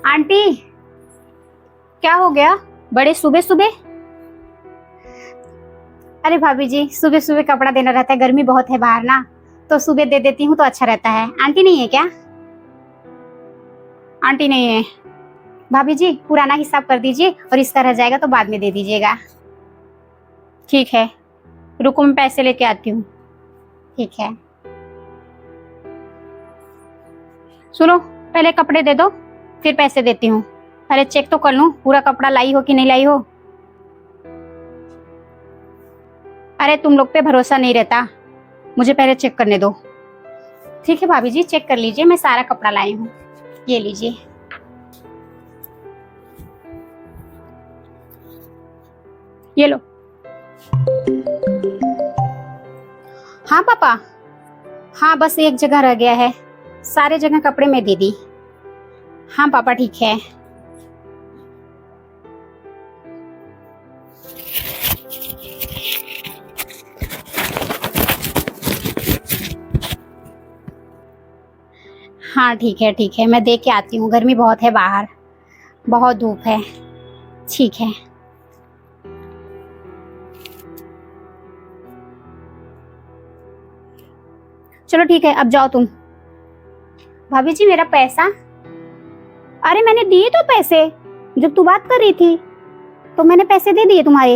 Aunty, क्या हो गया बड़े सुबह सुबह? अरे भाभी जी, सुबह सुबह कपड़ा देना रहता है, गर्मी बहुत है बाहर ना, तो सुबह दे देती हूँ तो अच्छा रहता है। आंटी नहीं है क्या? आंटी नहीं है। भाभी जी, पुराना हिसाब कर दीजिए और इसका रह जाएगा तो बाद में दे दीजिएगा। ठीक है, रुको मैं पैसे लेके आती हूँ। ठीक है। सुनो, पहले कपड़े दे दो, फिर पैसे देती हूँ। पहले चेक तो कर लूँ पूरा कपड़ा लाई हो कि नहीं लाई हो। अरे तुम लोग पे भरोसा नहीं रहता, मुझे पहले चेक करने दो। ठीक है भाभी जी, चेक कर लीजिए, मैं सारा कपड़ा लाई हूँ। ये लीजिए। ये लो। हाँ पापा, हाँ बस एक जगह रह गया है, सारे जगह कपड़े में दे दी। हाँ पापा ठीक है। हाँ ठीक है ठीक है, मैं दे के आती हूँ, गर्मी बहुत है बाहर, बहुत धूप है। ठीक है। चलो ठीक है, अब जाओ तुम। भाभी जी मेरा पैसा? अरे मैंने दिए तो पैसे, जब तू बात कर रही थी तो मैंने पैसे दे दिए तुम्हारे।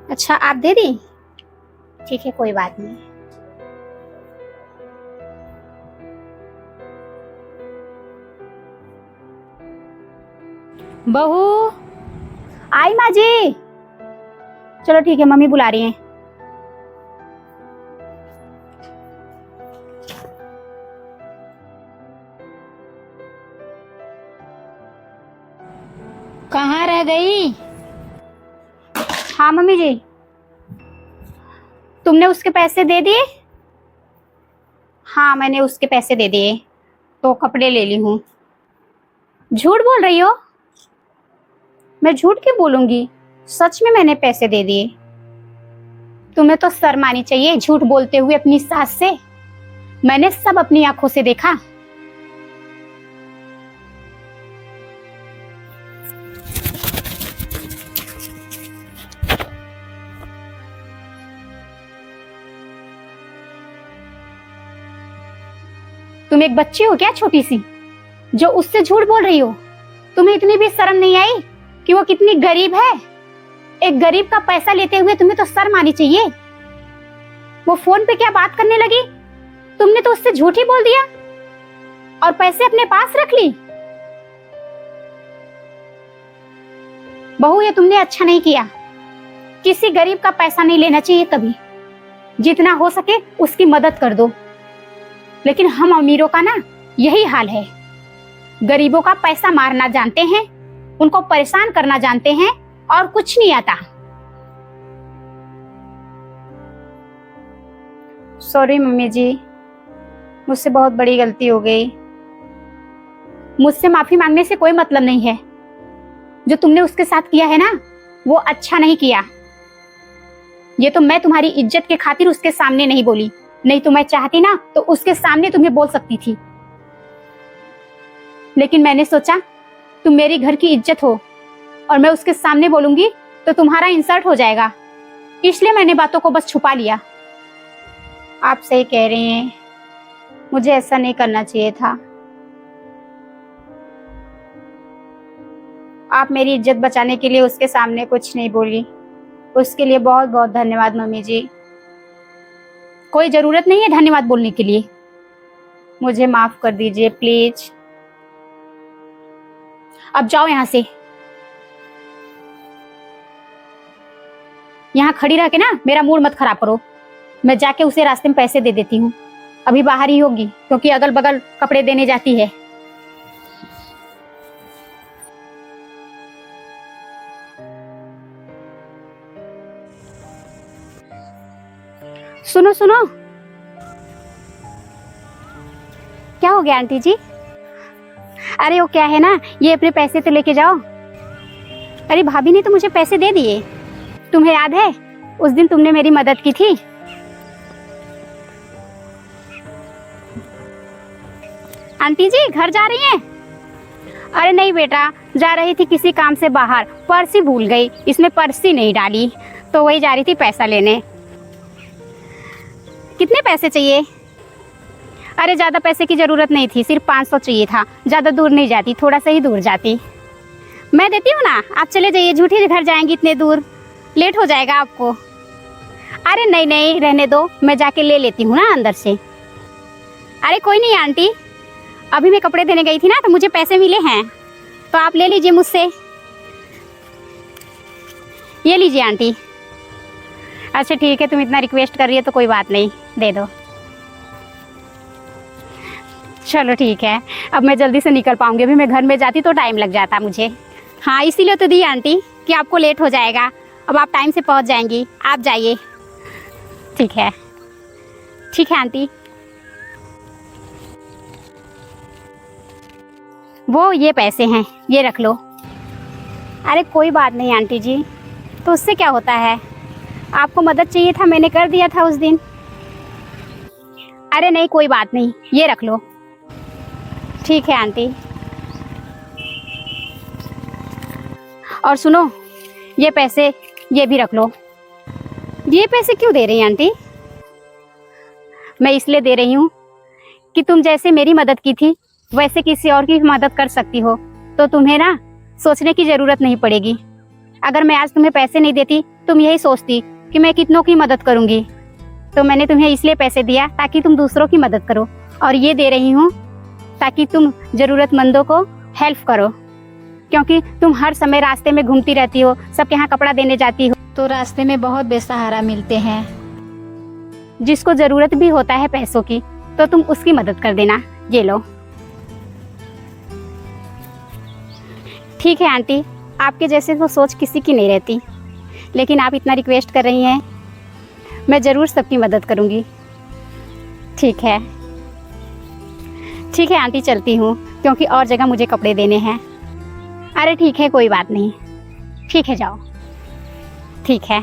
अच्छा आप दे दी? ठीक है कोई बात नहीं। बहू आई माँ जी। चलो ठीक है, मम्मी बुला रही हैं। कहाँ रह गई? हाँ मम्मी जी, तुमने उसके पैसे दे दिए? हाँ मैंने उसके पैसे दे दिए, तो कपड़े ले ली हूँ। झूठ बोल रही हो? मैं झूठ क्यों बोलूंगी, सच में मैंने पैसे दे दिए। तुम्हें तो शर्म आनी चाहिए झूठ बोलते हुए अपनी सास से, मैंने सब अपनी आंखों से देखा। तुम एक बच्ची हो क्या छोटी सी, जो उससे झूठ बोल रही हो? तुम्हें इतनी भी शर्म नहीं आई कि वो कितनी गरीब है? एक गरीब का पैसा लेते हुए तुम्हें तो शर्म आनी चाहिए। वो फोन पे क्या बात करने लगी, तुमने तो उससे झूठ ही बोल दिया और पैसे अपने पास रख ली। बहू ये तुमने अच्छा नहीं किया, किसी गरीब का पैसा नहीं लेना चाहिए कभी, जितना हो सके उसकी मदद कर दो। लेकिन हम अमीरों का ना यही हाल है, गरीबों का पैसा मारना जानते हैं, उनको परेशान करना जानते हैं और कुछ नहीं आता। सॉरी मम्मी जी, मुझसे बहुत बड़ी गलती हो गई। मुझसे माफी मांगने से कोई मतलब नहीं है, जो तुमने उसके साथ किया है ना वो अच्छा नहीं किया। ये तो मैं तुम्हारी इज्जत के खातिर उसके सामने नहीं बोली, नहीं तो मैं चाहती ना तो उसके सामने तुम्हें बोल सकती थी। लेकिन मैंने सोचा तुम मेरी घर की इज्जत हो और मैं उसके सामने बोलूंगी तो तुम्हारा इंसल्ट हो जाएगा, इसलिए मैंने बातों को बस छुपा लिया। आप सही कह रही हैं, मुझे ऐसा नहीं करना चाहिए था। आप मेरी इज्जत बचाने के लिए उसके सामने कुछ नहीं बोली, उसके लिए बहुत बहुत धन्यवाद मम्मी जी। कोई जरूरत नहीं है धन्यवाद बोलने के लिए, मुझे माफ कर दीजिए प्लीज। अब जाओ यहाँ से, यहाँ खड़ी रह के ना मेरा मूड मत खराब करो। मैं जाके उसे रास्ते में पैसे दे देती हूँ, अभी बाहर ही होगी क्योंकि अगल बगल कपड़े देने जाती है। सुनो सुनो, क्या हो गया आंटी जी? अरे वो क्या है ना, ये अपने पैसे तो लेके जाओ। अरे भाभी ने तो मुझे पैसे दे दिए, तुम्हें याद है उस दिन तुमने मेरी मदद की थी? आंटी जी घर जा रही हैं? अरे नहीं बेटा, जा रही थी किसी काम से बाहर, पर्स ही भूल गई, इसमें पर्स ही नहीं डाली, तो वही जा रही थी पैसा लेने। कितने पैसे चाहिए? अरे ज़्यादा पैसे की ज़रूरत नहीं थी, सिर्फ 500 चाहिए था, ज़्यादा दूर नहीं जाती, थोड़ा सा ही दूर जाती। मैं देती हूँ ना, आप चले जाइए, झूठी घर जाएंगी इतने दूर, लेट हो जाएगा आपको। अरे नहीं नहीं रहने दो, मैं जाके ले लेती हूँ ना अंदर से। अरे कोई नहीं आंटी, अभी मैं कपड़े देने गई थी ना तो मुझे पैसे मिले हैं, तो आप ले लीजिए मुझसे। ये लीजिए आंटी। अच्छा ठीक है, तुम इतना रिक्वेस्ट कर रही है तो कोई बात नहीं, दे दो। चलो ठीक है, अब मैं जल्दी से निकल पाऊंगी, अभी मैं घर में जाती तो टाइम लग जाता मुझे। हाँ इसीलिए तो दी आंटी कि आपको लेट हो जाएगा, अब आप टाइम से पहुंच जाएंगी, आप जाइए। ठीक है आंटी। वो ये पैसे हैं, ये रख लो। अरे कोई बात नहीं आंटी जी, तो उससे क्या होता है, आपको मदद चाहिए था, मैंने कर दिया था उस दिन। अरे नहीं कोई बात नहीं, ये रख लो। ठीक है आंटी। और सुनो, ये पैसे ये भी रख लो। ये पैसे क्यों दे रही हैं आंटी? मैं इसलिए दे रही हूँ कि तुम जैसे मेरी मदद की थी वैसे किसी और की मदद कर सकती हो, तो तुम्हें ना सोचने की ज़रूरत नहीं पड़ेगी। अगर मैं आज तुम्हें पैसे नहीं देती, तुम यही सोचती कि मैं कितनों की मदद करूँगी, तो मैंने तुम्हें इसलिए पैसे दिया ताकि तुम दूसरों की मदद करो, और ये दे रही हूँ ताकि तुम ज़रूरतमंदों को हेल्प करो, क्योंकि तुम हर समय रास्ते में घूमती रहती हो, सबके यहाँ कपड़ा देने जाती हो, तो रास्ते में बहुत बेसहारा मिलते हैं। जिसको ज़रूरत भी होता है पैसों की, तो तुम उसकी मदद कर देना। ये लो। ठीक है आंटी, आपके जैसे तो सोच किसी की नहीं रहती, लेकिन आप इतना रिक्वेस्ट कर रही हैं, मैं ज़रूर सबकी मदद करूँगी। ठीक है आंटी, चलती हूँ, क्योंकि और जगह मुझे कपड़े देने हैं। अरे ठीक है कोई बात नहीं, ठीक है जाओ। ठीक है।